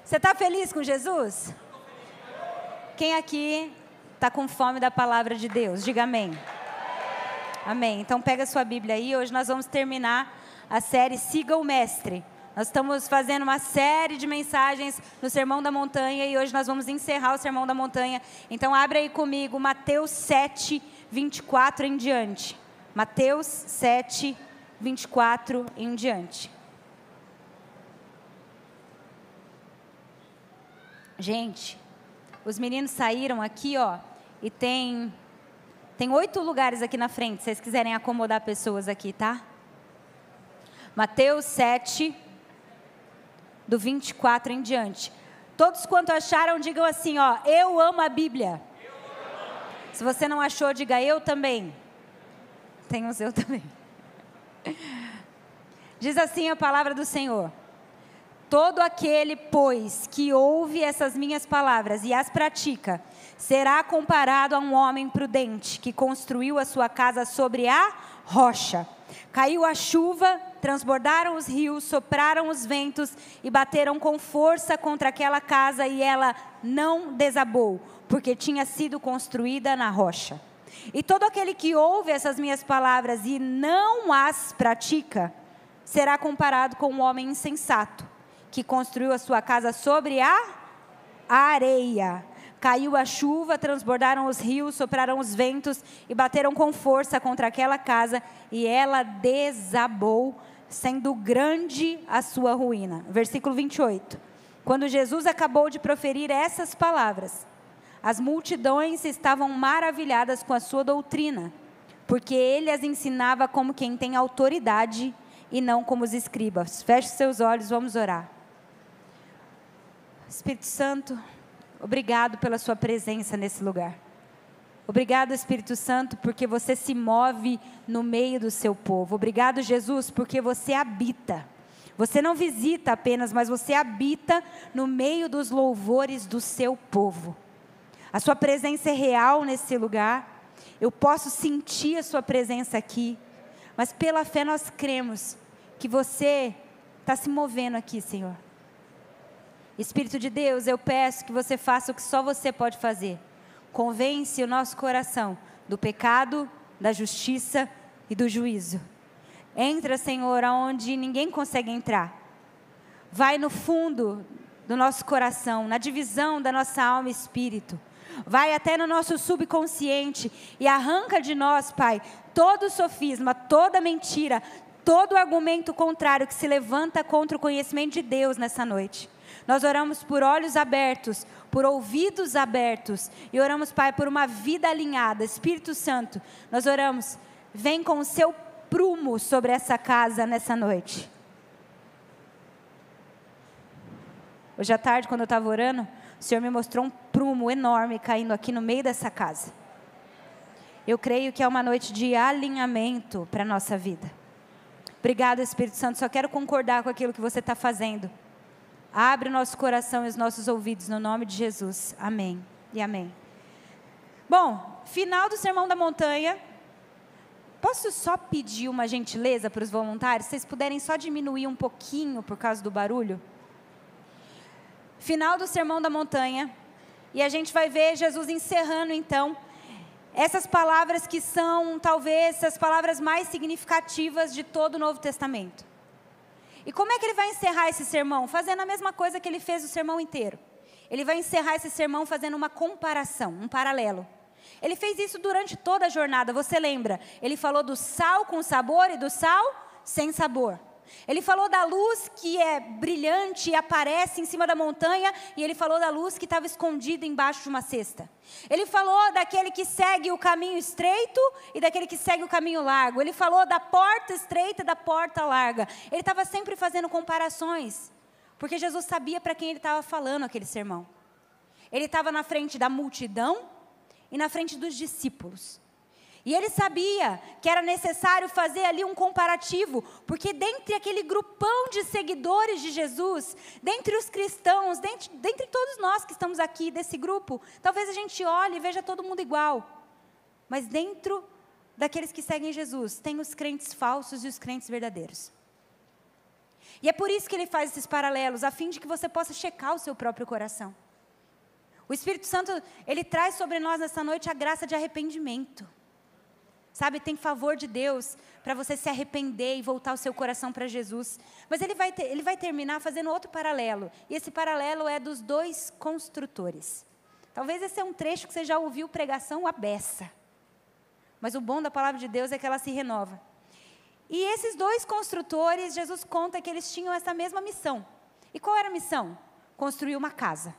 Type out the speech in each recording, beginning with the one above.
Você está feliz com Jesus? Quem aqui está com fome da palavra de Deus? Diga amém. Amém. Então pega a sua Bíblia aí. Hoje nós vamos terminar a série Siga o Mestre. Nós estamos fazendo uma série de mensagens no Sermão da Montanha e hoje nós vamos encerrar o Sermão da Montanha. Então abre aí comigo Mateus 7, 24 em diante. Mateus 7, 24 em diante. Gente, os meninos saíram aqui, ó, e tem 8 lugares aqui na frente, se vocês quiserem acomodar pessoas aqui, tá? Mateus 7, do 24 em diante. Todos quanto acharam, digam assim, ó, eu amo a Bíblia. Se você não achou, diga eu também. Tem uns eu também. Diz assim a palavra do Senhor. Todo aquele, pois, que ouve essas minhas palavras e as pratica, será comparado a um homem prudente que construiu a sua casa sobre a rocha. Caiu a chuva, transbordaram os rios, sopraram os ventos e bateram com força contra aquela casa e ela não desabou, porque tinha sido construída na rocha. E todo aquele que ouve essas minhas palavras e não as pratica, será comparado com um homem insensato, que construiu a sua casa sobre a areia. Caiu a chuva, transbordaram os rios, sopraram os ventos e bateram com força contra aquela casa e ela desabou, sendo grande a sua ruína. Versículo 28. Quando Jesus acabou de proferir essas palavras, as multidões estavam maravilhadas com a sua doutrina, porque ele as ensinava como quem tem autoridade e não como os escribas. Feche seus olhos, vamos orar. Espírito Santo, obrigado pela sua presença nesse lugar. Obrigado, Espírito Santo, porque você se move no meio do seu povo. Obrigado, Jesus, porque você habita. Você não visita apenas, mas você habita no meio dos louvores do seu povo. A sua presença é real nesse lugar. Eu posso sentir a sua presença aqui. Mas pela fé nós cremos que você está se movendo aqui, Senhor. Espírito de Deus, eu peço que você faça o que só você pode fazer. Convence o nosso coração do pecado, da justiça e do juízo. Entra, Senhor, aonde ninguém consegue entrar. Vai no fundo do nosso coração, na divisão da nossa alma e espírito. Vai até no nosso subconsciente e arranca de nós, Pai, todo sofisma, toda mentira, todo argumento contrário que se levanta contra o conhecimento de Deus nessa noite. Nós oramos por olhos abertos, por ouvidos abertos, e oramos, Pai, por uma vida alinhada. Espírito Santo, nós oramos, vem com o seu prumo sobre essa casa nessa noite. Hoje à tarde, quando eu estava orando, o Senhor me mostrou um prumo enorme caindo aqui no meio dessa casa. Eu creio que é uma noite de alinhamento para a nossa vida. Obrigada, Espírito Santo, só quero concordar com aquilo que você está fazendo. Abre o nosso coração e os nossos ouvidos, no nome de Jesus. Amém e amém. Bom, final do Sermão da Montanha. Posso só pedir uma gentileza para os voluntários? Se vocês puderem só diminuir um pouquinho por causa do barulho. Final do Sermão da Montanha. E a gente vai ver Jesus encerrando, então, essas palavras que são, talvez, as palavras mais significativas de todo o Novo Testamento. E como é que ele vai encerrar esse sermão? Fazendo a mesma coisa que ele fez o sermão inteiro. Ele vai encerrar esse sermão fazendo uma comparação, um paralelo. Ele fez isso durante toda a jornada, você lembra? Ele falou do sal com sabor e do sal sem sabor. Ele falou da luz que é brilhante e aparece em cima da montanha, e ele falou da luz que estava escondida embaixo de uma cesta. Ele falou daquele que segue o caminho estreito e daquele que segue o caminho largo. Ele falou da porta estreita e da porta larga. Ele estava sempre fazendo comparações, porque Jesus sabia para quem ele estava falando aquele sermão. Ele estava na frente da multidão e na frente dos discípulos. E ele sabia que era necessário fazer ali um comparativo, porque dentre aquele grupão de seguidores de Jesus, dentre os cristãos, dentre todos nós que estamos aqui desse grupo, talvez a gente olhe e veja todo mundo igual. Mas dentro daqueles que seguem Jesus, tem os crentes falsos e os crentes verdadeiros. E é por isso que ele faz esses paralelos, a fim de que você possa checar o seu próprio coração. O Espírito Santo, ele traz sobre nós nessa noite a graça de arrependimento. Sabe, tem favor de Deus para você se arrepender e voltar o seu coração para Jesus. Mas ele vai terminar fazendo outro paralelo. E esse paralelo é dos dois construtores. Talvez esse é um trecho que você já ouviu pregação à beça. Mas o bom da palavra de Deus é que ela se renova. E esses dois construtores, Jesus conta que eles tinham essa mesma missão. E qual era a missão? Construir uma casa.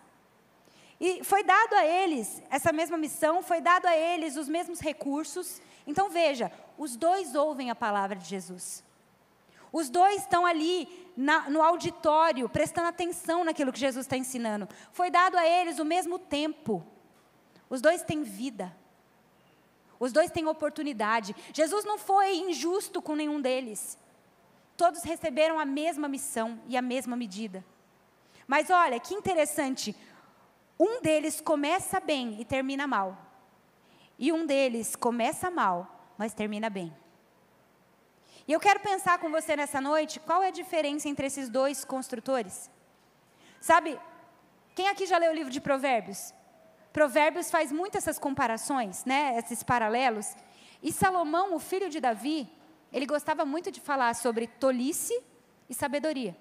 E foi dado a eles essa mesma missão, foi dado a eles os mesmos recursos. Então veja, os dois ouvem a palavra de Jesus. Os dois estão ali no auditório, prestando atenção naquilo que Jesus está ensinando. Foi dado a eles o mesmo tempo. Os dois têm vida. Os dois têm oportunidade. Jesus não foi injusto com nenhum deles. Todos receberam a mesma missão e a mesma medida. Mas olha, que interessante. Um deles começa bem e termina mal. E um deles começa mal, mas termina bem. E eu quero pensar com você nessa noite, qual é a diferença entre esses dois construtores? Sabe, quem aqui já leu o livro de Provérbios? Provérbios faz muito essas comparações, né, esses paralelos. E Salomão, o filho de Davi, ele gostava muito de falar sobre tolice e sabedoria.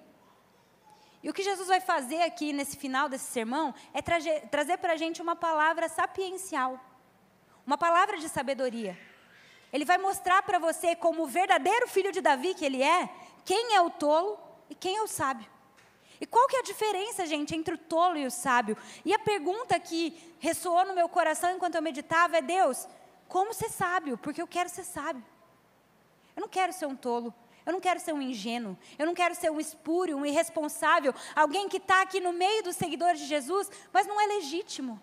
E o que Jesus vai fazer aqui nesse final desse sermão é trazer para a gente uma palavra sapiencial. Uma palavra de sabedoria. Ele vai mostrar para você como o verdadeiro filho de Davi que ele é, quem é o tolo e quem é o sábio. E qual que é a diferença, gente, entre o tolo e o sábio? E a pergunta que ressoou no meu coração enquanto eu meditava é: Deus, como ser sábio? Porque eu quero ser sábio. Eu não quero ser um tolo. Eu não quero ser um ingênuo. Eu não quero ser um espúrio, um irresponsável. Alguém que está aqui no meio dos seguidores de Jesus, mas não é legítimo.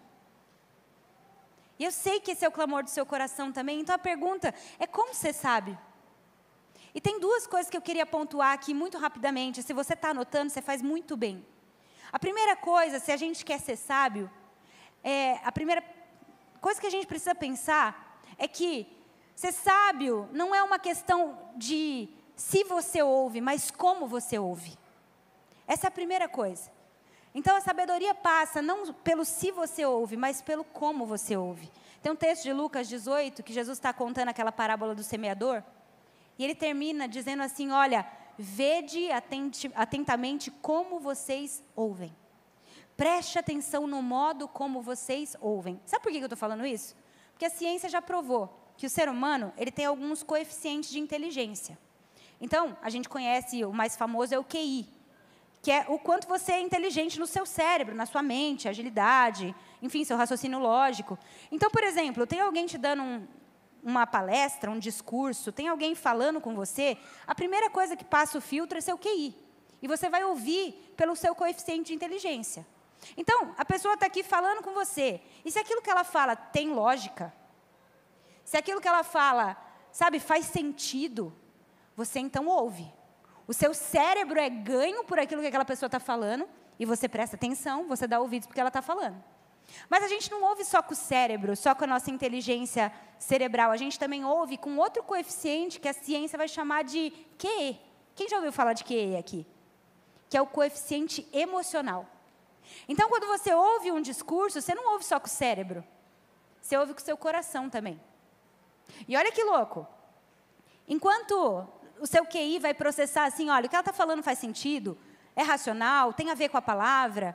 E eu sei que esse é o clamor do seu coração também. Então a pergunta é: como ser sábio? E tem duas coisas que eu queria pontuar aqui muito rapidamente. Se você está anotando, você faz muito bem. A primeira coisa, se a gente quer ser sábio, a primeira coisa que a gente precisa pensar é que ser sábio não é uma questão de se você ouve, mas como você ouve. Essa é a primeira coisa. Então a sabedoria passa não pelo se você ouve, mas pelo como você ouve. Tem um texto de Lucas 18, que Jesus está contando aquela parábola do semeador. E ele termina dizendo assim: olha, vede atentamente como vocês ouvem. Preste atenção no modo como vocês ouvem. Sabe por que eu estou falando isso? Porque a ciência já provou que o ser humano ele tem alguns coeficientes de inteligência. Então, a gente conhece, o mais famoso é o QI, que é o quanto você é inteligente no seu cérebro, na sua mente, agilidade, enfim, seu raciocínio lógico. Então, por exemplo, tem alguém te dando uma palestra, um discurso, tem alguém falando com você, a primeira coisa que passa o filtro é seu QI. E você vai ouvir pelo seu coeficiente de inteligência. Então, a pessoa está aqui falando com você, e se aquilo que ela fala tem lógica, se aquilo que ela fala, sabe, faz sentido, você então ouve. O seu cérebro é ganho por aquilo que aquela pessoa está falando, e você presta atenção, você dá ouvidos porque ela está falando. Mas a gente não ouve só com o cérebro, só com a nossa inteligência cerebral. A gente também ouve com outro coeficiente que a ciência vai chamar de QE. Quem já ouviu falar de QE aqui? Que é o coeficiente emocional. Então, quando você ouve um discurso, você não ouve só com o cérebro. Você ouve com o seu coração também. E olha que louco. Enquanto o seu QI vai processar assim, olha, o que ela está falando faz sentido, é racional, tem a ver com a palavra,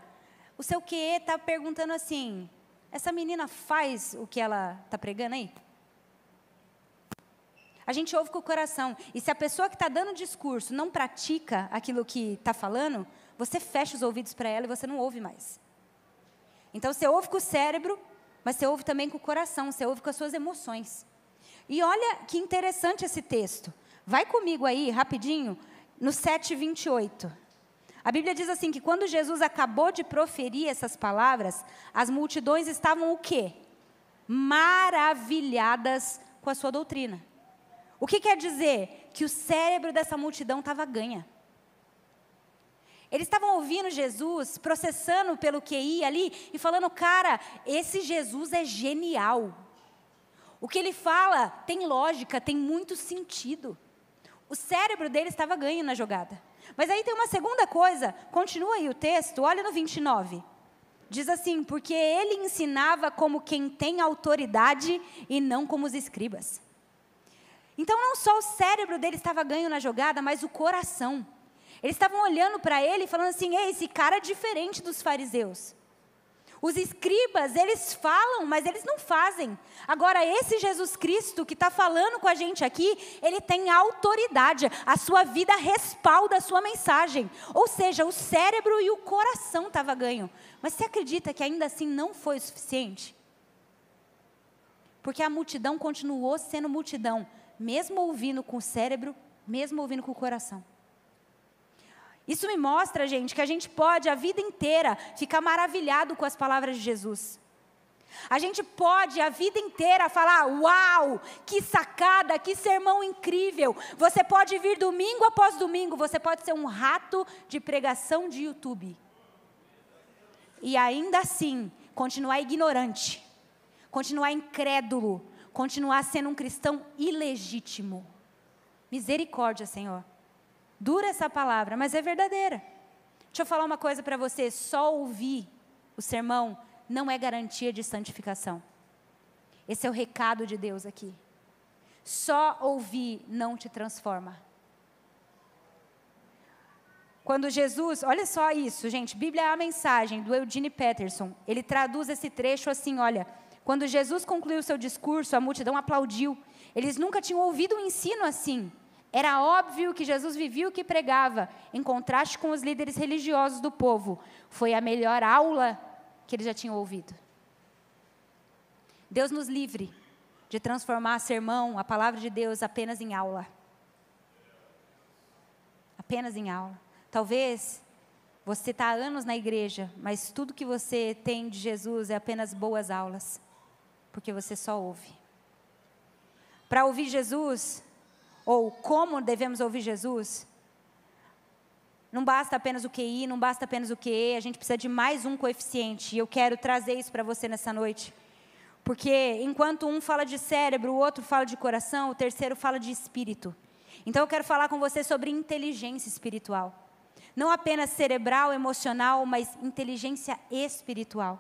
o seu QE está perguntando assim: essa menina faz o que ela está pregando aí? A gente ouve com o coração. E se a pessoa que está dando o discurso não pratica aquilo que está falando, você fecha os ouvidos para ela e você não ouve mais. Então você ouve com o cérebro, mas você ouve também com o coração, você ouve com as suas emoções. E olha que interessante esse texto. Vai comigo aí, rapidinho, no 7:28. A Bíblia diz assim, que quando Jesus acabou de proferir essas palavras, as multidões estavam o quê? Maravilhadas com a sua doutrina. O que quer dizer? Que o cérebro dessa multidão estava ganha. Eles estavam ouvindo Jesus, processando pelo QI ali, e falando: cara, esse Jesus é genial. O que ele fala tem lógica, tem muito sentido. O cérebro dele estava ganho na jogada. Mas aí tem uma segunda coisa, continua aí o texto, olha no 29. Diz assim, porque ele ensinava como quem tem autoridade e não como os escribas. Então não só o cérebro dele estava ganho na jogada, mas o coração. Eles estavam olhando para ele e falando assim, ei, esse cara é diferente dos fariseus. Os escribas, eles falam, mas eles não fazem. Agora, esse Jesus Cristo que está falando com a gente aqui, ele tem autoridade. A sua vida respalda a sua mensagem. Ou seja, o cérebro e o coração estavam ganho. Mas você acredita que ainda assim não foi o suficiente? Porque a multidão continuou sendo multidão, mesmo ouvindo com o cérebro, mesmo ouvindo com o coração. Isso me mostra, gente, que a gente pode a vida inteira ficar maravilhado com as palavras de Jesus. A gente pode a vida inteira falar, uau, que sacada, que sermão incrível. Você pode vir domingo após domingo, você pode ser um rato de pregação de YouTube. E ainda assim, continuar ignorante, continuar incrédulo, continuar sendo um cristão ilegítimo. Misericórdia, Senhor. Dura essa palavra, mas é verdadeira. Deixa eu falar uma coisa para você, só ouvir o sermão não é garantia de santificação. Esse é o recado de Deus aqui. Só ouvir não te transforma. Quando Jesus, olha só isso, gente, Bíblia é a mensagem do Eugene Peterson. Ele traduz esse trecho assim, olha, quando Jesus concluiu seu discurso, a multidão aplaudiu. Eles nunca tinham ouvido um ensino assim. Era óbvio que Jesus vivia o que pregava, em contraste com os líderes religiosos do povo. Foi a melhor aula que eles já tinham ouvido. Deus nos livre de transformar sermão, a palavra de Deus, apenas em aula. Apenas em aula. Talvez você está há anos na igreja, mas tudo que você tem de Jesus é apenas boas aulas, porque você só ouve. Para ouvir Jesus, ou como devemos ouvir Jesus, não basta apenas o QI, não basta apenas o QE, a gente precisa de mais um coeficiente, e eu quero trazer isso para você nessa noite. Porque enquanto um fala de cérebro, o outro fala de coração, o terceiro fala de espírito. Então eu quero falar com você sobre inteligência espiritual. Não apenas cerebral, emocional, mas inteligência espiritual.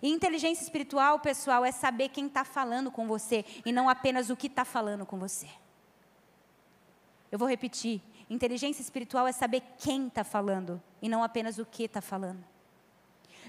E inteligência espiritual, pessoal, é saber quem está falando com você, e não apenas o que está falando com você. Eu vou repetir, inteligência espiritual é saber quem está falando, e não apenas o que está falando.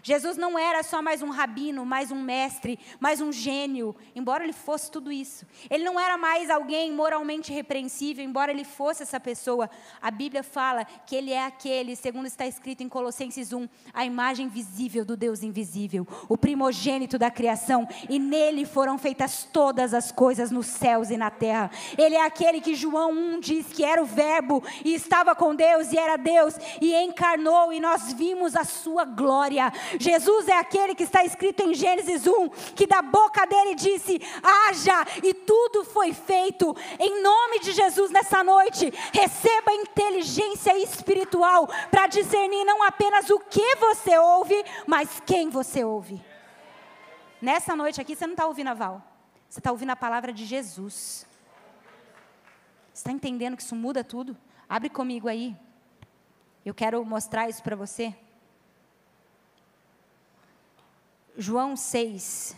Jesus não era só mais um rabino, mais um mestre, mais um gênio, embora ele fosse tudo isso. Ele não era mais alguém moralmente repreensível, embora ele fosse essa pessoa. A Bíblia fala que ele é aquele, segundo está escrito em Colossenses 1, a imagem visível do Deus invisível, o primogênito da criação, e nele foram feitas todas as coisas nos céus e na terra. Ele é aquele que João 1 diz que era o verbo, e estava com Deus, e era Deus, e encarnou, e nós vimos a sua glória. Jesus é aquele que está escrito em Gênesis 1, que da boca dele disse, haja, e tudo foi feito. Em nome de Jesus, nessa noite, receba inteligência espiritual, para discernir não apenas o que você ouve, mas quem você ouve. Nessa noite aqui, você não está ouvindo a Val, você está ouvindo a palavra de Jesus. Você está entendendo que isso muda tudo? Abre comigo aí, eu quero mostrar isso para você. João 6.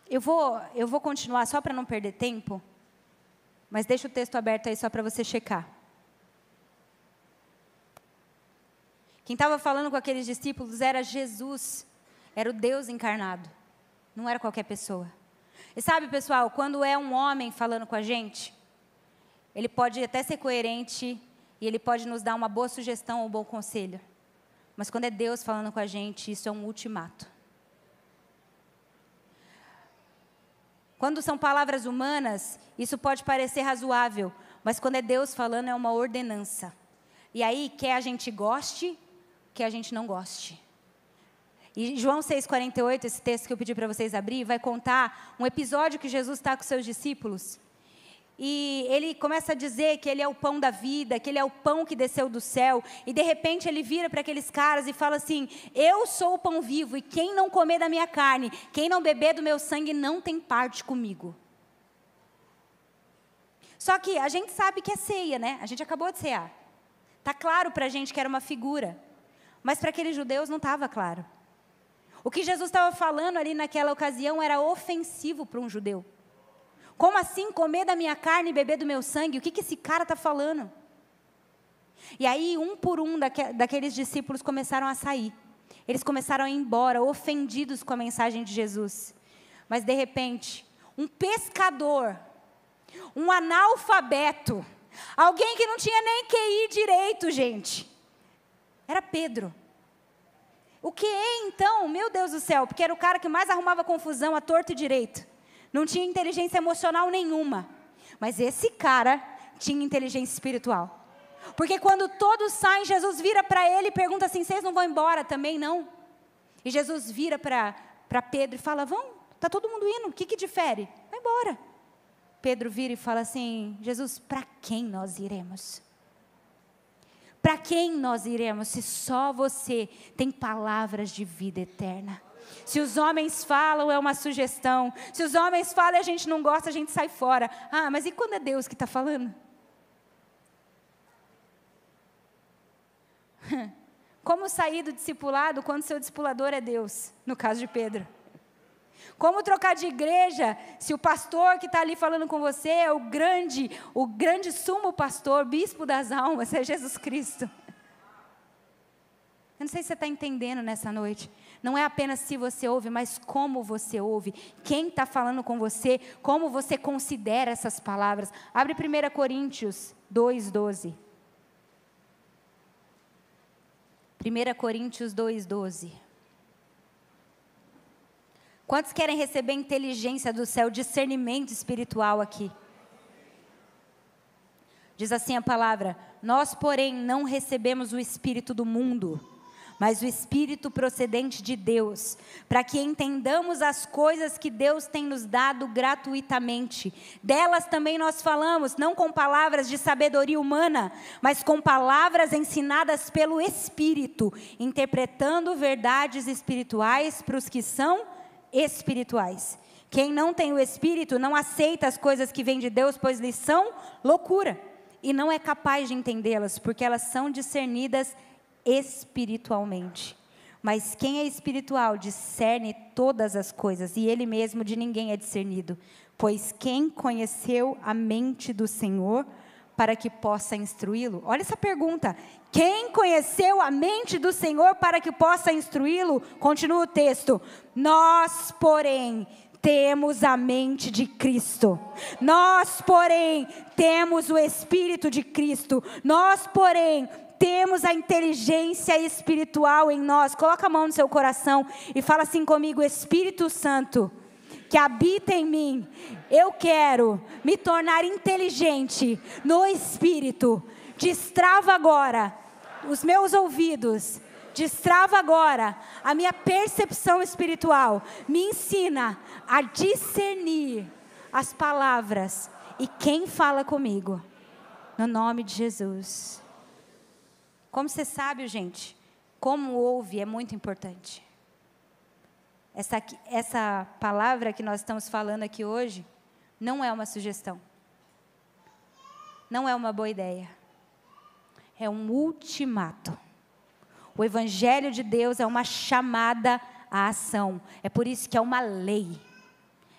Eu vou continuar só para não perder tempo, mas deixa o texto aberto aí só para você checar. Quem estava falando com aqueles discípulos era Jesus, era o Deus encarnado, não era qualquer pessoa. E sabe, pessoal, quando é um homem falando com a gente, ele pode até ser coerente, e ele pode nos dar uma boa sugestão ou um bom conselho. Mas quando é Deus falando com a gente, isso é um ultimato. Quando são palavras humanas, isso pode parecer razoável. Mas quando é Deus falando, é uma ordenança. E aí, quer a gente goste, quer a gente não goste. E João 6,48, esse texto que eu pedi para vocês abrir, vai contar um episódio que Jesus está com seus discípulos. E ele começa a dizer que ele é o pão da vida, que ele é o pão que desceu do céu. E de repente ele vira para aqueles caras e fala assim, eu sou o pão vivo, e quem não comer da minha carne, quem não beber do meu sangue, não tem parte comigo. Só que a gente sabe que é ceia, né? A gente acabou de cear. Está claro para a gente que era uma figura. Mas para aqueles judeus não estava claro. O que Jesus estava falando ali naquela ocasião era ofensivo para um judeu. Como assim comer da minha carne e beber do meu sangue? O que esse cara está falando? E aí, um por um daqueles discípulos começaram a sair. Eles começaram a ir embora, ofendidos com a mensagem de Jesus. Mas, de repente, um pescador, um analfabeto, alguém que não tinha nem QI direito, gente, era Pedro. O que é, então? Meu Deus do céu, porque era o cara que mais arrumava confusão à torto e direito. Não tinha inteligência emocional nenhuma. Mas esse cara tinha inteligência espiritual. Porque quando todos saem, Jesus vira para ele e pergunta assim, vocês não vão embora também, não? E Jesus vira para Pedro e fala, vão, está todo mundo indo, o que difere? Vai embora. Pedro vira e fala assim, Jesus, para quem nós iremos? Para quem nós iremos se só você tem palavras de vida eterna? Se os homens falam, é uma sugestão. Se os homens falam e a gente não gosta, a gente sai fora. Ah, mas e quando é Deus que está falando? Como sair do discipulado quando seu discipulador é Deus? No caso de Pedro. Como trocar de igreja se o pastor que está ali falando com você é o grande sumo pastor, bispo das almas, é Jesus Cristo? Eu não sei se você está entendendo nessa noite. Não é apenas se você ouve, mas como você ouve. Quem está falando com você, como você considera essas palavras. Abre 1 Coríntios 2:12. 1 Coríntios 2:12. Quantos querem receber inteligência do céu, discernimento espiritual aqui? Diz assim a palavra, nós, porém, não recebemos o Espírito do mundo, mas o Espírito procedente de Deus, para que entendamos as coisas que Deus tem nos dado gratuitamente. Delas também nós falamos, não com palavras de sabedoria humana, mas com palavras ensinadas pelo Espírito, interpretando verdades espirituais para os que são espirituais. Quem não tem o Espírito não aceita as coisas que vêm de Deus, pois lhes são loucura, e não é capaz de entendê-las, porque elas são discernidas espiritualmente. Mas quem é espiritual discerne todas as coisas, e ele mesmo de ninguém é discernido. Pois quem conheceu a mente do Senhor para que possa instruí-lo? Olha essa pergunta. Quem conheceu a mente do Senhor para que possa instruí-lo? Continua o texto. Nós, porém, temos a mente de Cristo. Nós, porém, temos o Espírito de Cristo. Nós, porém, temos a inteligência espiritual em nós. Coloca a mão no seu coração e fala assim comigo, Espírito Santo, que habita em mim, eu quero me tornar inteligente no Espírito. Destrava agora os meus ouvidos, destrava agora a minha percepção espiritual, me ensina a discernir as palavras e quem fala comigo, no nome de Jesus. Como você sabe, gente, como ouve é muito importante. Essa palavra que nós estamos falando aqui hoje, não é uma sugestão. Não é uma boa ideia. É um ultimato. O Evangelho de Deus é uma chamada à ação. É por isso que é uma lei.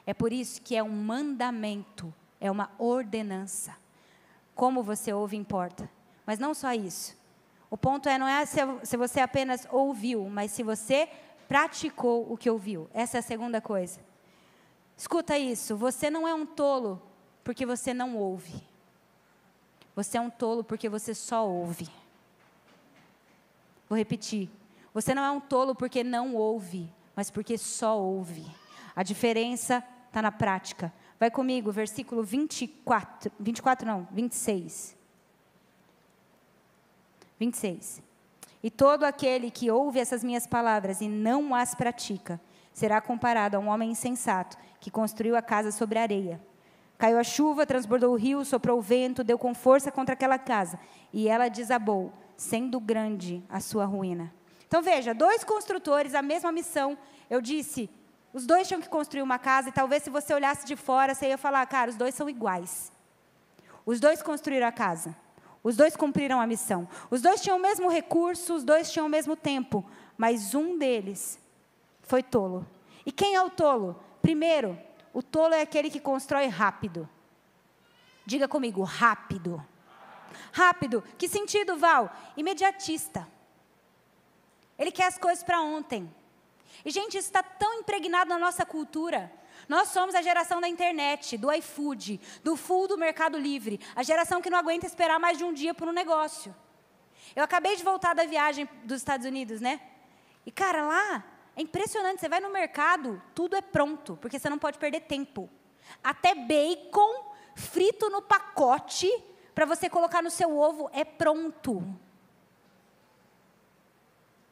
É por isso que é um mandamento. É uma ordenança. Como você ouve importa. Mas não só isso. O ponto não é se você apenas ouviu, mas se você praticou o que ouviu. Essa é a segunda coisa. Escuta isso, você não é um tolo porque você não ouve. Você é um tolo porque você só ouve. Vou repetir. Você não é um tolo porque não ouve, mas porque só ouve. A diferença está na prática. Vai comigo, versículo 26. 26. E todo aquele que ouve essas minhas palavras e não as pratica, será comparado a um homem insensato, que construiu a casa sobre a areia. Caiu a chuva, transbordou o rio, soprou o vento, deu com força contra aquela casa, e ela desabou, sendo grande a sua ruína. Então veja, 2 construtores, a mesma missão. Eu disse, os 2 tinham que construir uma casa, e talvez se você olhasse de fora, você ia falar, cara, os 2 são iguais. Os dois construíram a casa. Os dois cumpriram a missão. Os dois tinham o mesmo recurso, os dois tinham o mesmo tempo. Mas um deles foi tolo. E quem é o tolo? Primeiro, o tolo é aquele que constrói rápido. Diga comigo, rápido. Rápido. Que sentido, Val? Imediatista. Ele quer as coisas para ontem. E, gente, isso está tão impregnado na nossa cultura. Nós somos a geração da internet, do iFood, do full do Mercado Livre. A geração que não aguenta esperar mais de um dia por um negócio. Eu acabei de voltar da viagem dos Estados Unidos, né? E, cara, lá é impressionante. Você vai no mercado, tudo é pronto, porque você não pode perder tempo. Até bacon frito no pacote, para você colocar no seu ovo, é pronto.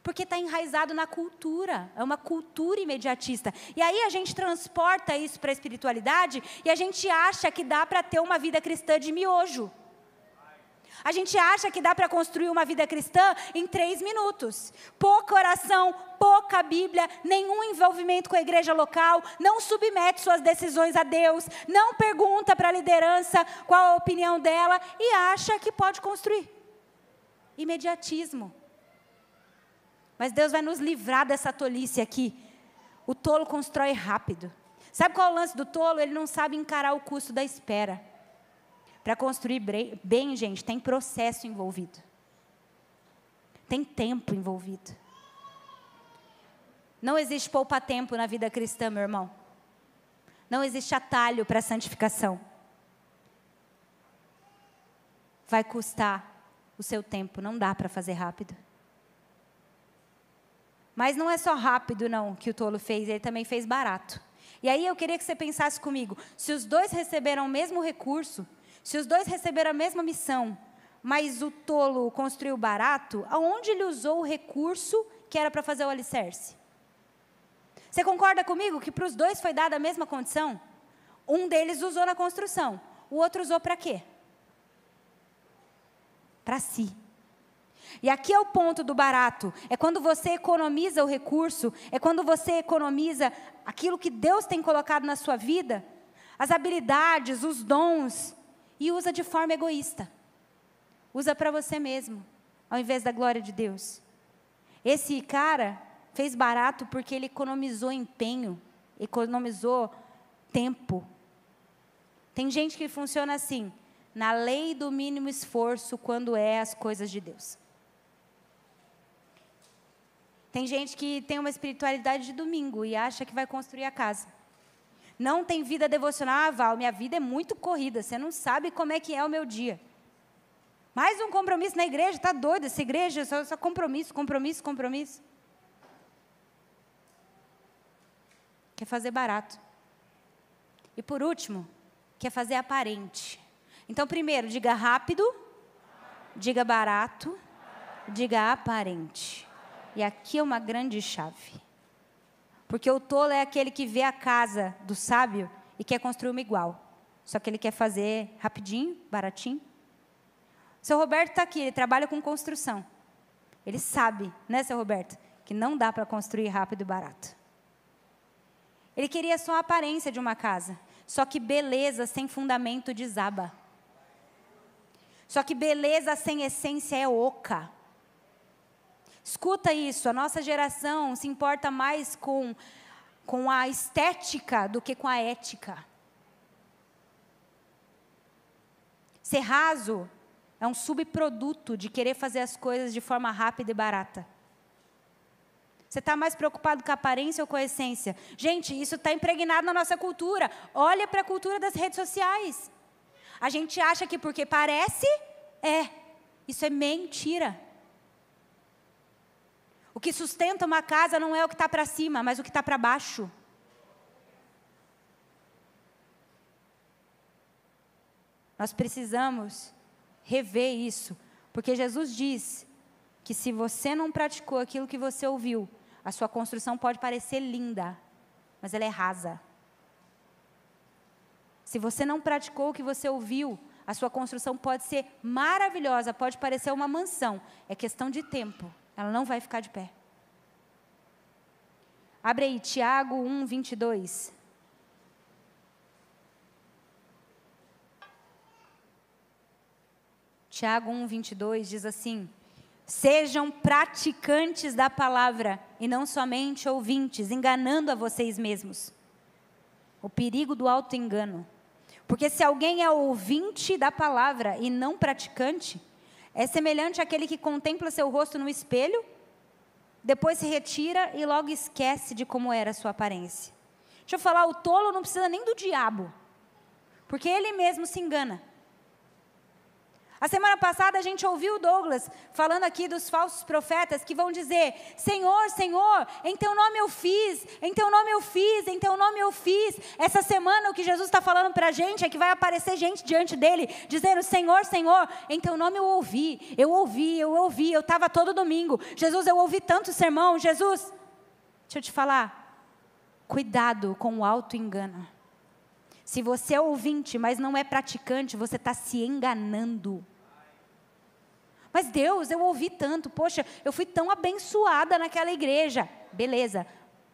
Porque está enraizado na cultura, é uma cultura imediatista. E aí a gente transporta isso para a espiritualidade e a gente acha que dá para ter uma vida cristã de miojo. A gente acha que dá para construir uma vida cristã em 3 minutos. Pouca oração, pouca Bíblia, nenhum envolvimento com a igreja local, não submete suas decisões a Deus, não pergunta para a liderança qual a opinião dela e acha que pode construir. Imediatismo. Mas Deus vai nos livrar dessa tolice aqui. O tolo constrói rápido. Sabe qual é o lance do tolo? Ele não sabe encarar o custo da espera. Para construir bem, gente, tem processo envolvido. Tem tempo envolvido. Não existe poupa-tempo na vida cristã, meu irmão. Não existe atalho para a santificação. Vai custar o seu tempo, não dá para fazer rápido. Mas não é só rápido, não, que o tolo fez, ele também fez barato. E aí eu queria que você pensasse comigo, se os dois receberam o mesmo recurso, se os dois receberam a mesma missão, mas o tolo construiu barato, aonde ele usou o recurso que era para fazer o alicerce? Você concorda comigo que para os dois foi dada a mesma condição? Um deles usou na construção, o outro usou para quê? Para si. E aqui é o ponto do barato, é quando você economiza o recurso, é quando você economiza aquilo que Deus tem colocado na sua vida, as habilidades, os dons, e usa de forma egoísta. Usa para você mesmo, ao invés da glória de Deus. Esse cara fez barato porque ele economizou empenho, economizou tempo. Tem gente que funciona assim, na lei do mínimo esforço quando é as coisas de Deus. Tem gente que tem uma espiritualidade de domingo e acha que vai construir a casa. Não tem vida devocional. Ah, Val, minha vida é muito corrida, você não sabe como é que é o meu dia. Mais um compromisso na igreja, está doido, essa igreja só compromisso, compromisso, compromisso. Quer fazer barato. E por último, quer fazer aparente. Então primeiro, diga rápido, diga barato, diga aparente. E aqui é uma grande chave. Porque o tolo é aquele que vê a casa do sábio e quer construir uma igual. Só que ele quer fazer rapidinho, baratinho. O seu Roberto está aqui, ele trabalha com construção. Ele sabe, né, seu Roberto, que não dá para construir rápido e barato. Ele queria só a aparência de uma casa. Só que beleza sem fundamento desaba. Só que beleza sem essência é oca. Escuta isso, a nossa geração se importa mais com a estética do que com a ética. Ser raso é um subproduto de querer fazer as coisas de forma rápida e barata. Você está mais preocupado com a aparência ou com a essência? Gente, isso está impregnado na nossa cultura. Olha para a cultura das redes sociais. A gente acha que porque parece, isso é mentira. O que sustenta uma casa não é o que está para cima, mas o que está para baixo. Nós precisamos rever isso, porque Jesus diz que se você não praticou aquilo que você ouviu, a sua construção pode parecer linda, mas ela é rasa. Se você não praticou o que você ouviu, a sua construção pode ser maravilhosa, pode parecer uma mansão, é questão de tempo. Ela não vai ficar de pé. Abre aí, Tiago 1, 22. Tiago 1:22 diz assim: sejam praticantes da palavra e não somente ouvintes, enganando a vocês mesmos. O perigo do auto-engano. Porque se alguém é ouvinte da palavra e não praticante, é semelhante àquele que contempla seu rosto no espelho, depois se retira e logo esquece de como era a sua aparência. Deixa eu falar, o tolo não precisa nem do diabo, porque ele mesmo se engana. A semana passada a gente ouviu o Douglas falando aqui dos falsos profetas que vão dizer: Senhor, Senhor, em teu nome eu fiz, em teu nome eu fiz, em teu nome eu fiz. Essa semana o que Jesus está falando para a gente é que vai aparecer gente diante dele, dizendo: Senhor, Senhor, em teu nome eu ouvi, eu estava todo domingo. Jesus, eu ouvi tanto sermão. Jesus, deixa eu te falar, cuidado com o auto-engano. Se você é ouvinte, mas não é praticante, você está se enganando. Mas Deus, eu ouvi tanto, poxa, eu fui tão abençoada naquela igreja. Beleza,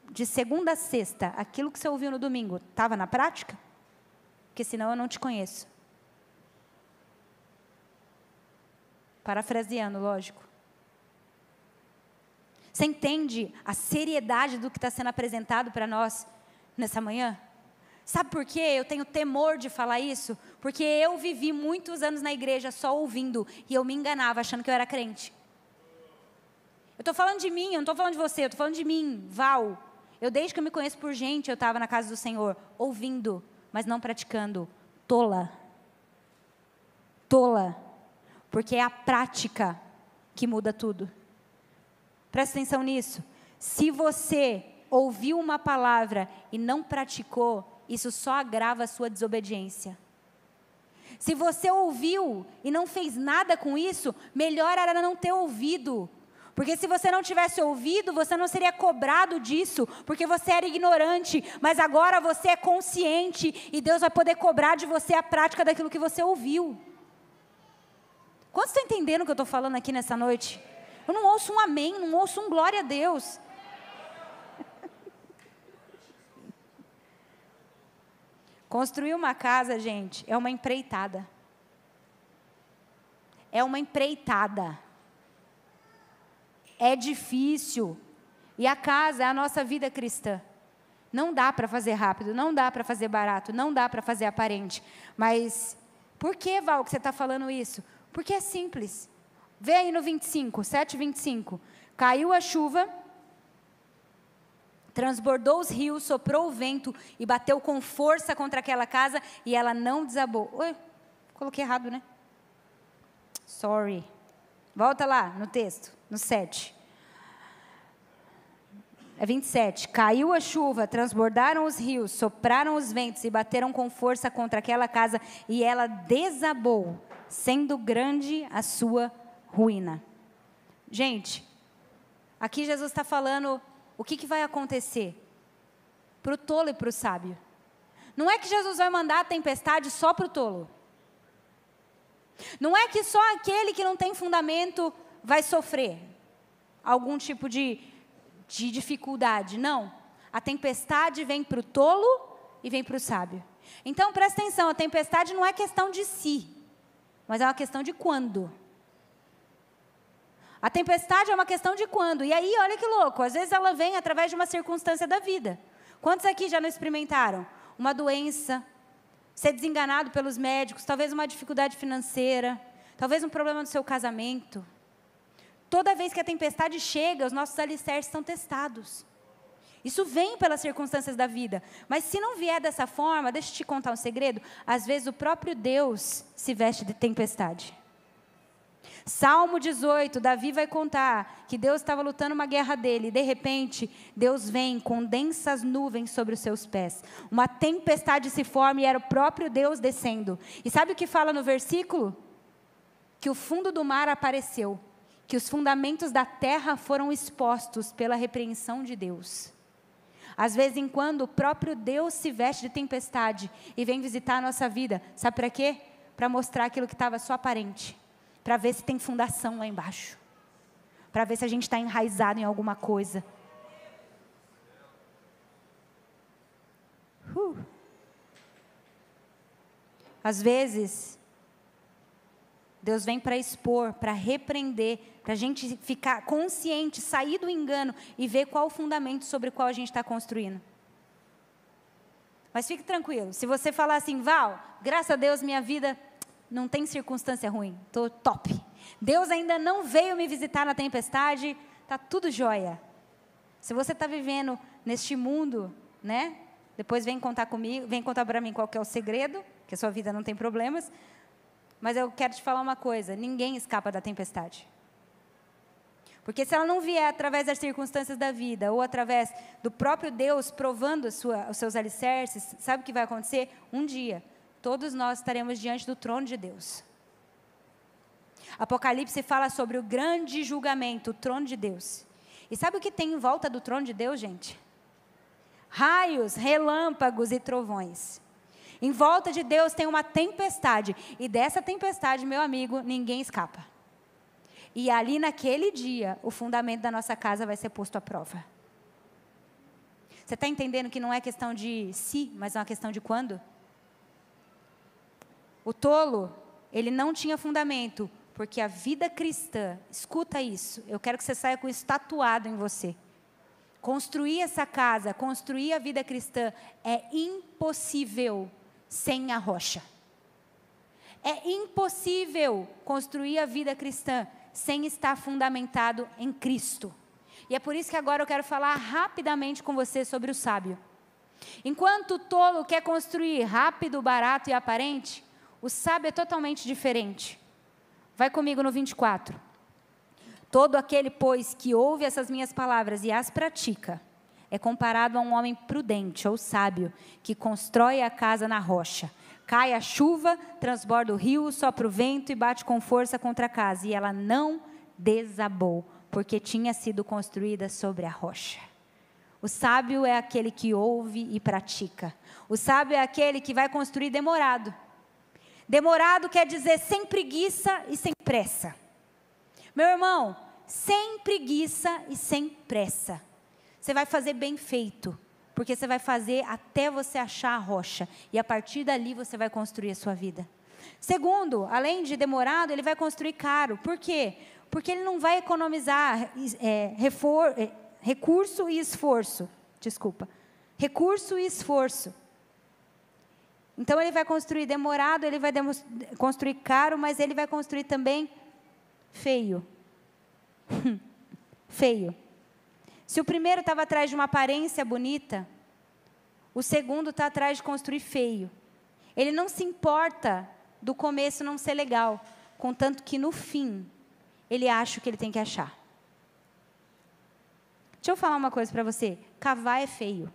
de segunda a sexta, aquilo que você ouviu no domingo, estava na prática? Porque senão eu não te conheço. Parafraseando, lógico. Você entende a seriedade do que está sendo apresentado para nós nessa manhã? Sabe por quê? Eu tenho temor de falar isso, porque eu vivi muitos anos na igreja só ouvindo, e eu me enganava achando que eu era crente. Eu estou falando de mim, eu não estou falando de você, eu estou falando de mim, Val. Eu desde que eu me conheço por gente, eu estava na casa do Senhor, ouvindo, mas não praticando. Tola. Tola. Porque é a prática que muda tudo. Presta atenção nisso. Se você ouviu uma palavra e não praticou, isso só agrava a sua desobediência. Se você ouviu e não fez nada com isso, melhor era não ter ouvido. Porque se você não tivesse ouvido, você não seria cobrado disso, porque você era ignorante. Mas agora você é consciente e Deus vai poder cobrar de você a prática daquilo que você ouviu. Quantos estão entendendo o que eu estou falando aqui nessa noite? Eu não ouço um amém, não ouço um glória a Deus. Construir uma casa, gente, é uma empreitada. É uma empreitada. É difícil. E a casa é a nossa vida cristã. Não dá para fazer rápido, não dá para fazer barato, não dá para fazer aparente. Mas, por que, Val, que você está falando isso? Porque é simples. Vê aí no 25, 7:25. Caiu a chuva, transbordou os rios, soprou o vento e bateu com força contra aquela casa e ela não desabou. Oi, coloquei errado, né? Sorry. Volta lá no texto, no 7. É 27. Caiu a chuva, transbordaram os rios, sopraram os ventos e bateram com força contra aquela casa e ela desabou, sendo grande a sua ruína. Gente, aqui Jesus está falando o que vai acontecer para o tolo e para o sábio. Não é que Jesus vai mandar a tempestade só para o tolo. Não é que só aquele que não tem fundamento vai sofrer algum tipo de dificuldade. Não. A tempestade vem para o tolo e vem para o sábio. Então, presta atenção, a tempestade não é questão de si, mas é uma questão de quando. A tempestade é uma questão de quando. E aí, olha que louco, às vezes ela vem através de uma circunstância da vida. Quantos aqui já não experimentaram? Uma doença, ser desenganado pelos médicos, talvez uma dificuldade financeira, talvez um problema no seu casamento. Toda vez que a tempestade chega, os nossos alicerces são testados. Isso vem pelas circunstâncias da vida. Mas se não vier dessa forma, deixa eu te contar um segredo, às vezes o próprio Deus se veste de tempestade. Salmo 18, Davi vai contar que Deus estava lutando uma guerra dele, e de repente, Deus vem com densas nuvens sobre os seus pés. Uma tempestade se forma e era o próprio Deus descendo. E sabe o que fala no versículo? Que o fundo do mar apareceu, que os fundamentos da terra foram expostos pela repreensão de Deus. Às vezes, em quando o próprio Deus se veste de tempestade e vem visitar a nossa vida, sabe para quê? Para mostrar aquilo que estava só aparente. Para ver se tem fundação lá embaixo. Para ver se a gente está enraizado em alguma coisa. Às vezes, Deus vem para expor, para repreender, para a gente ficar consciente, sair do engano e ver qual o fundamento sobre o qual a gente está construindo. Mas fique tranquilo, se você falar assim, Val, graças a Deus minha vida não tem circunstância ruim, estou top. Deus ainda não veio me visitar na tempestade, está tudo jóia. Se você está vivendo neste mundo, né? Depois vem contar comigo, vem contar para mim qual que é o segredo, que a sua vida não tem problemas. Mas eu quero te falar uma coisa, ninguém escapa da tempestade. Porque se ela não vier através das circunstâncias da vida, ou através do próprio Deus provando os seus alicerces, sabe o que vai acontecer? Um dia, todos nós estaremos diante do trono de Deus. Apocalipse fala sobre o grande julgamento, o trono de Deus. E sabe o que tem em volta do trono de Deus, gente? Raios, relâmpagos e trovões. Em volta de Deus tem uma tempestade. E dessa tempestade, meu amigo, ninguém escapa. E ali naquele dia, o fundamento da nossa casa vai ser posto à prova. Você está entendendo que não é questão de se, mas é uma questão de quando? O tolo, ele não tinha fundamento, porque a vida cristã, escuta isso, eu quero que você saia com isso tatuado em você. Construir essa casa, construir a vida cristã é impossível sem a rocha. É impossível construir a vida cristã sem estar fundamentado em Cristo. E é por isso que agora eu quero falar rapidamente com você sobre o sábio. Enquanto o tolo quer construir rápido, barato e aparente, o sábio é totalmente diferente. Vai comigo no 24. Todo aquele, pois, que ouve essas minhas palavras e as pratica, é comparado a um homem prudente ou sábio, que constrói a casa na rocha. Cai a chuva, transborda o rio, sopra o vento e bate com força contra a casa. E ela não desabou, porque tinha sido construída sobre a rocha. O sábio é aquele que ouve e pratica. O sábio é aquele que vai construir demorado. Demorado quer dizer sem preguiça e sem pressa. Meu irmão, sem preguiça e sem pressa. Você vai fazer bem feito, porque você vai fazer até você achar a rocha. E a partir dali você vai construir a sua vida. Segundo, além de demorado, ele vai construir caro. Por quê? Porque ele não vai economizar recurso e esforço. Desculpa. Recurso e esforço. Então ele vai construir demorado, ele vai construir caro, mas ele vai construir também feio. Feio. Se o primeiro estava atrás de uma aparência bonita, o segundo está atrás de construir feio. Ele não se importa do começo não ser legal, contanto que no fim, ele acha o que ele tem que achar. Deixa eu falar uma coisa para você, cavar é feio.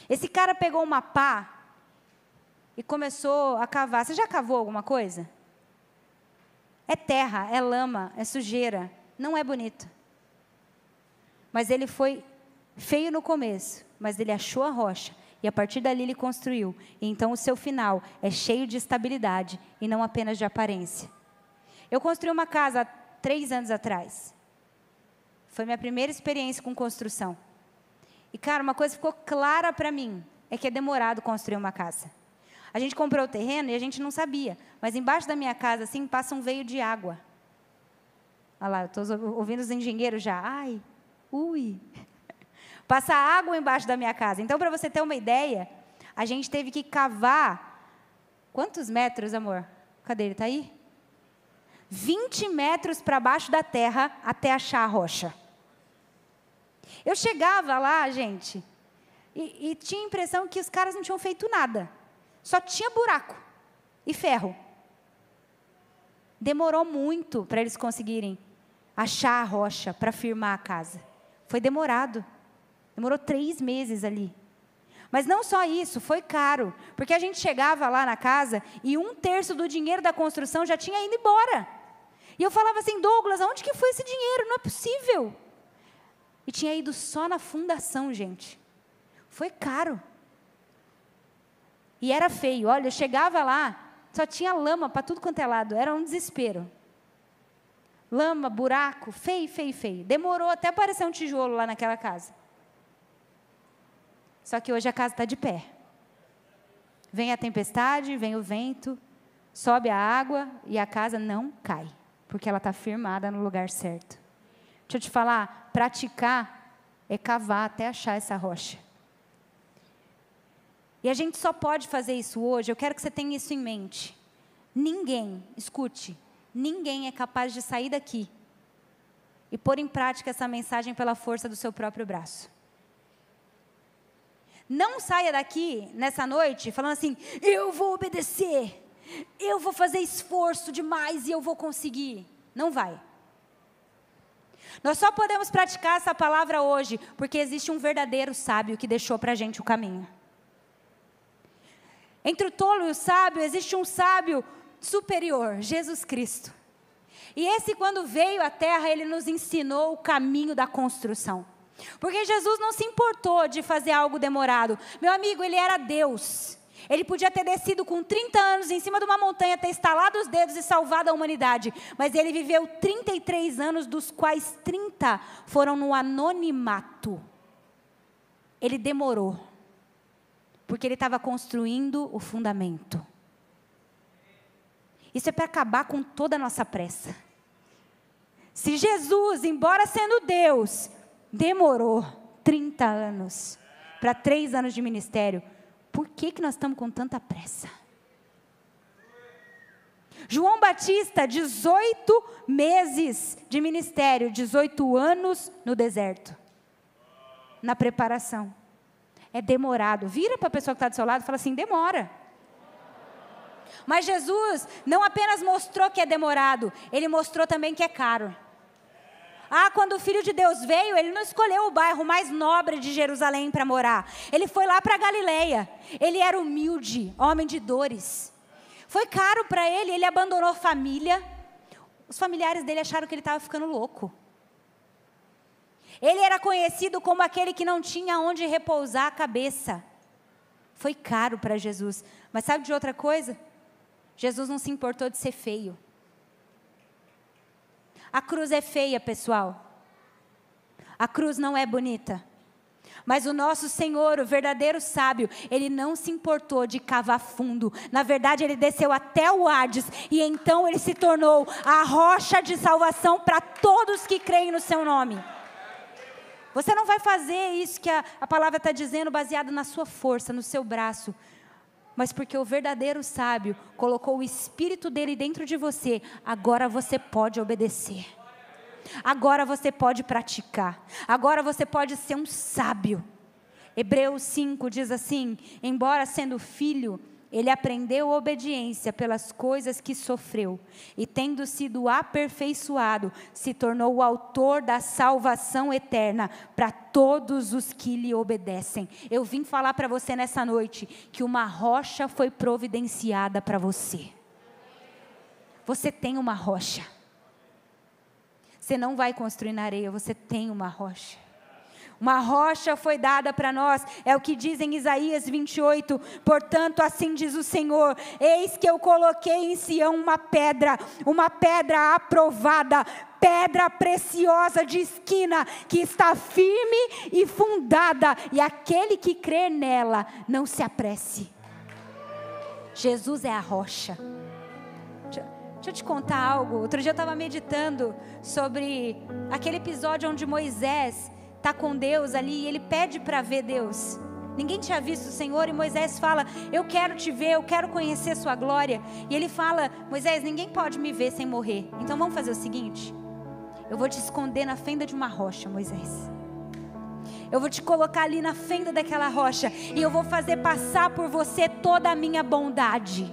Esse cara pegou uma pá e começou a cavar. Você já cavou alguma coisa? É terra, é lama, é sujeira, não é bonito. Mas ele foi feio no começo, mas ele achou a rocha. E a partir dali ele construiu. E então o seu final é cheio de estabilidade e não apenas de aparência. Eu construí uma casa há 3 anos atrás. Foi minha primeira experiência com construção. E cara, uma coisa ficou clara para mim, é que é demorado construir uma casa. A gente comprou o terreno e a gente não sabia. Mas embaixo da minha casa, assim, passa um veio de água. Olha lá, eu estou ouvindo os engenheiros já. Ai, ui. Passa água embaixo da minha casa. Então, para você ter uma ideia, a gente teve que cavar. Quantos metros, amor? Cadê ele? Está aí? 20 metros para baixo da terra até achar a rocha. Eu chegava lá, gente, e tinha a impressão que os caras não tinham feito nada. Só tinha buraco e ferro. Demorou muito para eles conseguirem achar a rocha para firmar a casa. Foi demorado. Demorou 3 meses ali. Mas não só isso, foi caro. Porque a gente chegava lá na casa e 1/3 do dinheiro da construção já tinha ido embora. E eu falava assim, Douglas, aonde que foi esse dinheiro? Não é possível. E tinha ido só na fundação, gente. Foi caro. E era feio. Olha, eu chegava lá, só tinha lama para tudo quanto é lado. Era um desespero. Lama, buraco, feio, feio, feio. Demorou até aparecer um tijolo lá naquela casa. Só que hoje a casa está de pé. Vem a tempestade, vem o vento, sobe a água e a casa não cai, porque ela está firmada no lugar certo. Deixa eu te falar, praticar é cavar até achar essa rocha. E a gente só pode fazer isso hoje, eu quero que você tenha isso em mente. Ninguém, escute, ninguém é capaz de sair daqui e pôr em prática essa mensagem pela força do seu próprio braço. Não saia daqui nessa noite falando assim, eu vou obedecer, eu vou fazer esforço demais e eu vou conseguir. Não vai. Nós só podemos praticar essa palavra hoje porque existe um verdadeiro sábio que deixou para a gente o caminho. Entre o tolo e o sábio, existe um sábio superior, Jesus Cristo. E esse, quando veio à terra, ele nos ensinou o caminho da construção. Porque Jesus não se importou de fazer algo demorado. Meu amigo, ele era Deus. Ele podia ter descido com 30 anos em cima de uma montanha, ter estalado os dedos e salvado a humanidade. Mas ele viveu 33 anos, dos quais 30 foram no anonimato. Ele demorou. Porque ele estava construindo o fundamento. Isso é para acabar com toda a nossa pressa. Se Jesus, embora sendo Deus, demorou 30 anos para 3 anos de ministério, por que nós estamos com tanta pressa? João Batista, 18 meses de ministério, 18 anos no deserto, na preparação. É demorado. Vira para a pessoa que está do seu lado e fala assim, demora. Mas Jesus não apenas mostrou que é demorado, ele mostrou também que é caro. Quando o Filho de Deus veio, ele não escolheu o bairro mais nobre de Jerusalém para morar. Ele foi lá para Galileia. Ele era humilde, homem de dores. Foi caro para ele, ele abandonou família. Os familiares dele acharam que ele estava ficando louco. Ele era conhecido como aquele que não tinha onde repousar a cabeça. Foi caro para Jesus. Mas sabe de outra coisa? Jesus não se importou de ser feio. A cruz é feia, pessoal. A cruz não é bonita. Mas o nosso Senhor, o verdadeiro sábio, ele não se importou de cavar fundo. Na verdade, ele desceu até o Hades. E então ele se tornou a rocha de salvação para todos que creem no seu nome. Você não vai fazer isso que a palavra está dizendo baseado na sua força, no seu braço. Mas porque o verdadeiro sábio colocou o Espírito dele dentro de você, agora você pode obedecer. Agora você pode praticar. Agora você pode ser um sábio. Hebreus 5 diz assim, embora sendo filho, ele aprendeu obediência pelas coisas que sofreu, e tendo sido aperfeiçoado, se tornou o autor da salvação eterna para todos os que lhe obedecem. Eu vim falar para você nessa noite, que uma rocha foi providenciada para você. Você tem uma rocha. Você não vai construir na areia, você tem uma rocha. Uma rocha foi dada para nós, é o que diz em Isaías 28, portanto assim diz o Senhor, eis que eu coloquei em Sião uma pedra aprovada, pedra preciosa de esquina, que está firme e fundada, e aquele que crer nela, não se apresse. Jesus é a rocha. Deixa eu te contar algo, outro dia eu estava meditando sobre aquele episódio onde Moisés está com Deus ali e ele pede para ver Deus. Ninguém tinha visto o Senhor e Moisés fala, eu quero te ver, eu quero conhecer sua glória. E ele fala, Moisés, ninguém pode me ver sem morrer. Então vamos fazer o seguinte, eu vou te esconder na fenda de uma rocha, Moisés. Eu vou te colocar ali na fenda daquela rocha e eu vou fazer passar por você toda a minha bondade.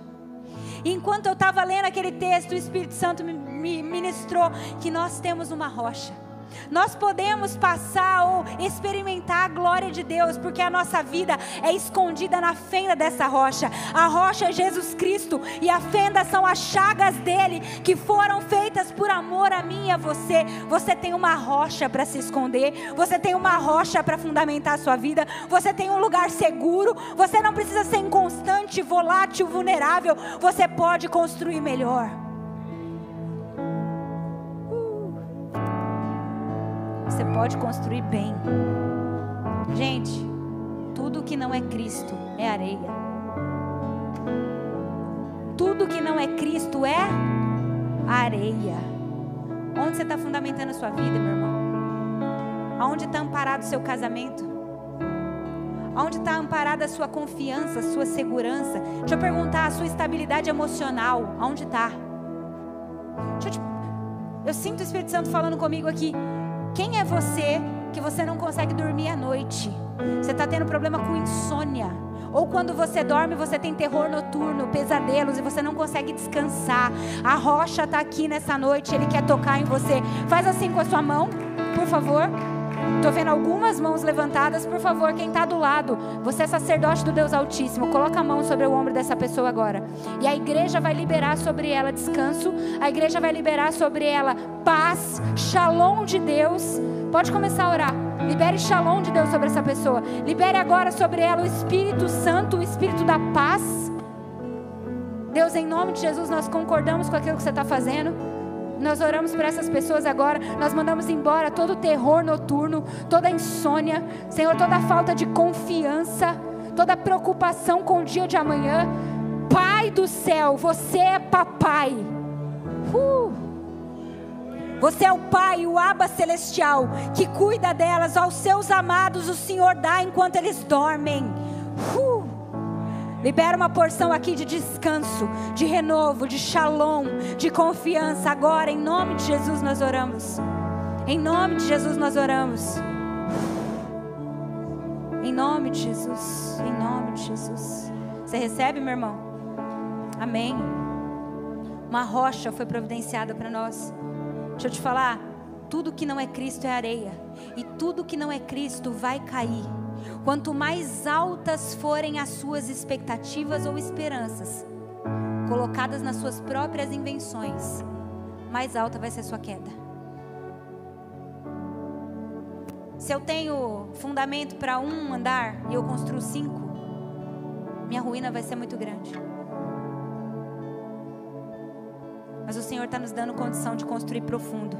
E enquanto eu estava lendo aquele texto, o Espírito Santo me ministrou que nós temos uma rocha. Nós podemos passar ou experimentar a glória de Deus, porque a nossa vida é escondida na fenda dessa rocha. A rocha é Jesus Cristo e a fenda são as chagas dele, que foram feitas por amor a mim e a você. Você tem uma rocha para se esconder, você tem uma rocha para fundamentar a sua vida, você tem um lugar seguro, você não precisa ser inconstante, volátil, vulnerável, você pode construir melhor. Você pode construir bem. Gente, tudo que não é Cristo é areia. Tudo que não é Cristo é areia. Onde você está fundamentando a sua vida, meu irmão? Aonde está amparado o seu casamento? Aonde está amparada a sua confiança, a sua segurança? Deixa eu perguntar, a sua estabilidade emocional, aonde está? Eu sinto o Espírito Santo falando comigo aqui. Quem é você que você não consegue dormir à noite? Você está tendo problema com insônia. Ou quando você dorme, você tem terror noturno, pesadelos, e você não consegue descansar. A rocha está aqui nessa noite, Ele quer tocar em você. Faz assim com a sua mão, por favor. Estou vendo algumas mãos levantadas. Por favor, quem está do lado, você é sacerdote do Deus Altíssimo, coloca a mão sobre o ombro dessa pessoa agora. E a igreja vai liberar sobre ela descanso. A igreja vai liberar sobre ela paz, shalom de Deus. Pode começar a orar. Libere shalom de Deus sobre essa pessoa. Libere agora sobre ela o Espírito Santo, o Espírito da paz. Deus, em nome de Jesus, nós concordamos com aquilo que você está fazendo. Nós oramos por essas pessoas agora. Nós mandamos embora todo o terror noturno, toda a insônia, Senhor, toda a falta de confiança, toda a preocupação com o dia de amanhã. Pai do céu, você é papai. Você é o Pai, o Abba celestial, que cuida delas. Aos seus amados o Senhor dá enquanto eles dormem. Libera uma porção aqui de descanso, de renovo, de shalom, de confiança. Agora, em nome de Jesus nós oramos. Em nome de Jesus nós oramos. Em nome de Jesus. Em nome de Jesus. Você recebe, meu irmão? Amém. Uma rocha foi providenciada para nós. Deixa eu te falar, tudo que não é Cristo é areia, e tudo que não é Cristo vai cair. Quanto mais altas forem as suas expectativas ou esperanças, colocadas nas suas próprias invenções, mais alta vai ser a sua queda. Se eu tenho fundamento para 1 andar e eu construo 5, minha ruína vai ser muito grande. Mas o Senhor está nos dando condição de construir profundo.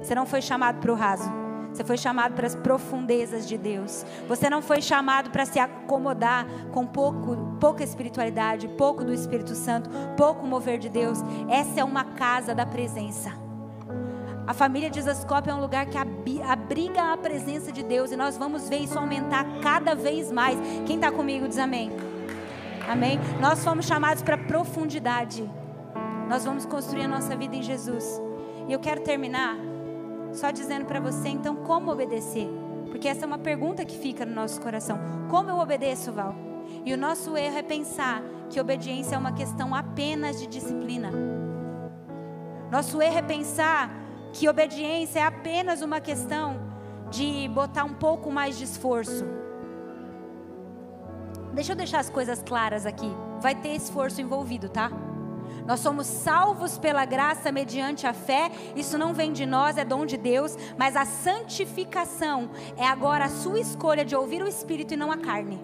Você não foi chamado para o raso. Você foi chamado para as profundezas de Deus. Você não foi chamado para se acomodar com pouca espiritualidade, pouco do Espírito Santo, pouco mover de Deus. Essa é uma casa da presença. A família de Zascope é um lugar que abriga a presença de Deus. E nós vamos ver isso aumentar cada vez mais. Quem está comigo diz amém. Amém? Nós fomos chamados para profundidade. Nós vamos construir a nossa vida em Jesus. E eu quero terminar só dizendo para você, então, como obedecer? Porque essa é uma pergunta que fica no nosso coração. Como eu obedeço, Val? E o nosso erro é pensar que obediência é uma questão apenas de disciplina. Nosso erro é pensar que obediência é apenas uma questão de botar um pouco mais de esforço. Deixa eu deixar as coisas claras aqui. Vai ter esforço envolvido, tá? Nós somos salvos pela graça mediante a fé. Isso não vem de nós, é dom de Deus. Mas a santificação é agora a sua escolha de ouvir o Espírito e não a carne.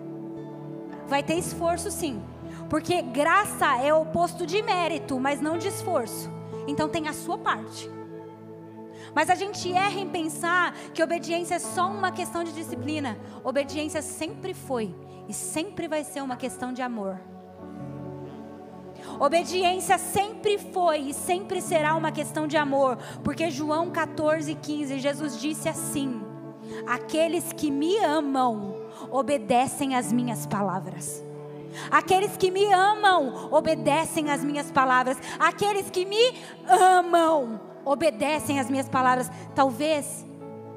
Vai ter esforço sim, porque graça é o oposto de mérito, mas não de esforço. Então tem a sua parte. Mas a gente erra em pensar que obediência é só uma questão de disciplina. Obediência sempre foi e sempre vai ser uma questão de amor. Obediência sempre foi e sempre será uma questão de amor, porque João 14:15, Jesus disse assim: aqueles que me amam obedecem às minhas palavras. Aqueles que me amam obedecem às minhas palavras. Aqueles que me amam obedecem às minhas palavras. Talvez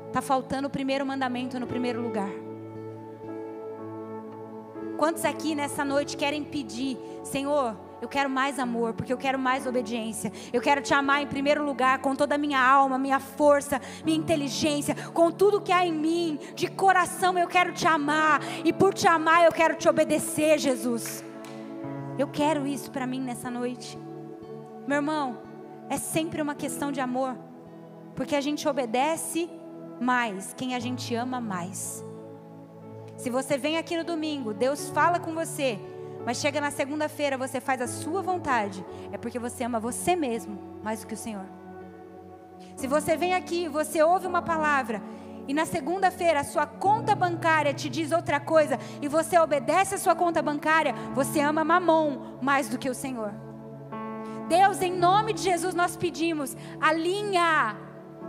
está faltando o primeiro mandamento no primeiro lugar. Quantos aqui nessa noite querem pedir: Senhor, eu quero mais amor, porque eu quero mais obediência. Eu quero te amar em primeiro lugar, com toda a minha alma, minha força, minha inteligência, com tudo que há em mim, de coração eu quero te amar. E por te amar eu quero te obedecer, Jesus. Eu quero isso para mim nessa noite. Meu irmão, é sempre uma questão de amor, porque a gente obedece mais quem a gente ama mais. Se você vem aqui no domingo, Deus fala com você, mas chega na segunda-feira, você faz a sua vontade, é porque você ama você mesmo mais do que o Senhor. Se você vem aqui, você ouve uma palavra, e na segunda-feira a sua conta bancária te diz outra coisa, e você obedece a sua conta bancária, você ama Mamon mais do que o Senhor. Deus, em nome de Jesus, nós pedimos, alinha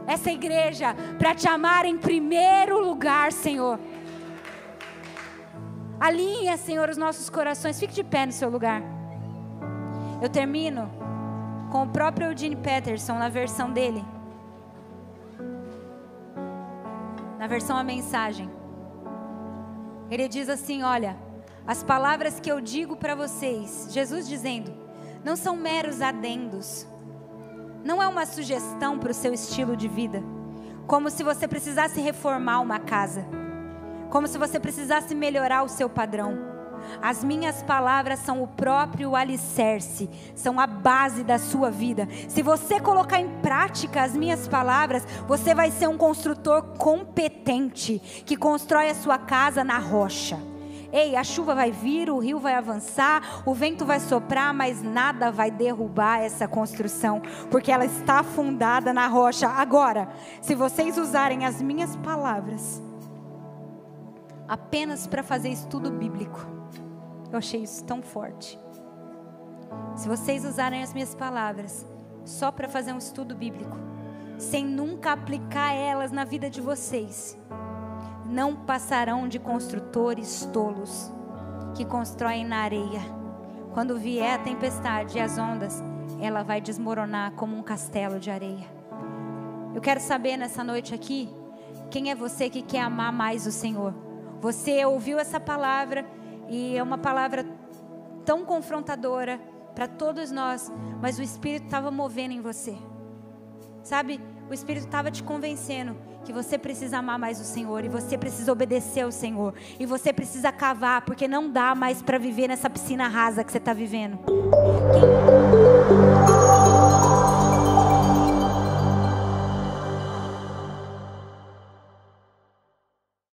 essa igreja para te amar em primeiro lugar, Senhor. Alinha, Senhor, os nossos corações. Fique de pé no seu lugar. Eu termino com o próprio Eugene Peterson, na versão dele. Na versão A Mensagem. Ele diz assim, olha, as palavras que eu digo para vocês, Jesus dizendo, não são meros adendos. Não é uma sugestão para o seu estilo de vida. Como se você precisasse reformar uma casa. Como se você precisasse melhorar o seu padrão. As minhas palavras são o próprio alicerce, são a base da sua vida. Se você colocar em prática as minhas palavras, você vai ser um construtor competente, que constrói a sua casa na rocha. Ei, a chuva vai vir, o rio vai avançar, o vento vai soprar, mas nada vai derrubar essa construção, porque ela está fundada na rocha. Agora, se vocês usarem as minhas palavras apenas para fazer estudo bíblico, eu achei isso tão forte. Se vocês usarem as minhas palavras só para fazer um estudo bíblico, sem nunca aplicar elas na vida de vocês, não passarão de construtores tolos, que constroem na areia. Quando vier a tempestade e as ondas, ela vai desmoronar como um castelo de areia. Eu quero saber nessa noite aqui, quem é você que quer amar mais o Senhor? Você ouviu essa palavra, e é uma palavra tão confrontadora para todos nós, mas o Espírito estava movendo em você, sabe? O Espírito estava te convencendo que você precisa amar mais o Senhor, e você precisa obedecer ao Senhor, e você precisa cavar, porque não dá mais para viver nessa piscina rasa que você está vivendo.